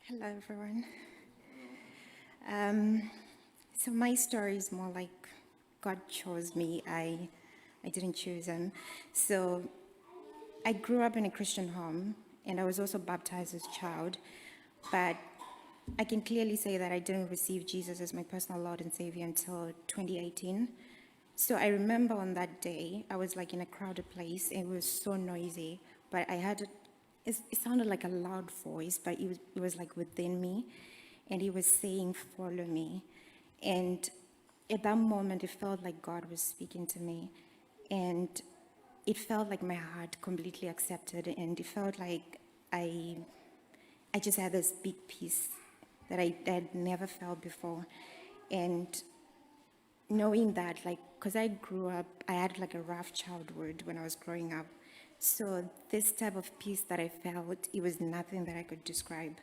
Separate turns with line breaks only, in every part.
Hello, everyone. Um, so my story is more like God chose me. I didn't choose him. So I grew up in a Christian home, and I was also baptized as a child. But I can clearly say that I didn't receive Jesus as my personal Lord and Savior until 2018. So I remember on that day, I was like in a crowded place. It was so noisy, but it sounded like a loud voice, but it was like within me, and he was saying, "Follow me." And at that moment, it felt like God was speaking to me, and it felt like my heart completely accepted, and it felt like I I just had this big peace that I had never felt before, and knowing that, like, because I grew up, I had like a rough childhood when I was growing up. So this type of peace that I felt, it was nothing that I could describe.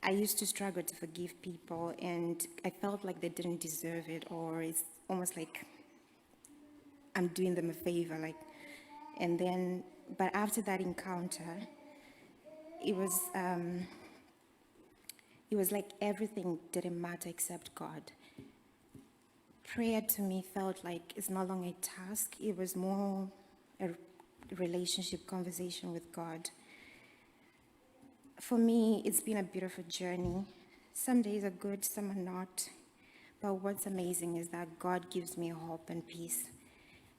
I used to struggle to forgive people, and I felt like they didn't deserve it, or it's almost like I'm doing them a favor, like. And then, but after that encounter, it was um, it was like everything didn't matter except God. Prayer to me felt like it's no longer a task, it was more a relationship conversation with God. For me, it's been a beautiful journey. Some days are good, some are not. But what's amazing is that God gives me hope and peace.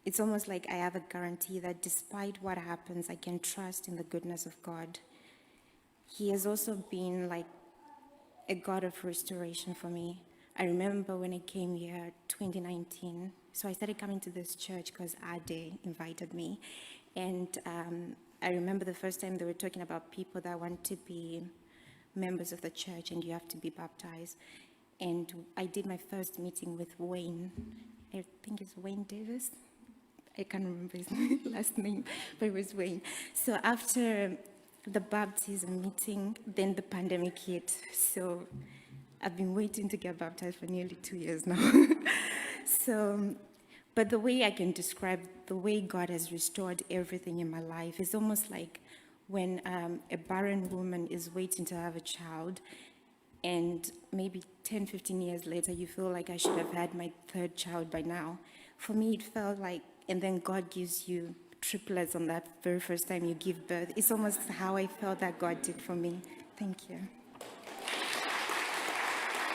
It's almost like I have a guarantee that despite what happens, I can trust in the goodness of God. He has also been like a God of restoration for me. I remember when I came here 2019. So I started coming to this church because Ade invited me. And I remember the first time they were talking about people that want to be members of the church and you have to be baptized. And I did my first meeting with Wayne. I think it's Wayne Davis. I can't remember his last name, but it was Wayne. So after the baptism meeting, then the pandemic hit. So I've been waiting to get baptized for nearly 2 years now. So, but the way I can describe the way God has restored everything in my life is almost like when a barren woman is waiting to have a child, and maybe 10, 15 years later, you feel like I should have had my third child by now. For me, it felt like, and then God gives you triplets on that very first time you give birth. It's almost how I felt that God did for me. Thank you.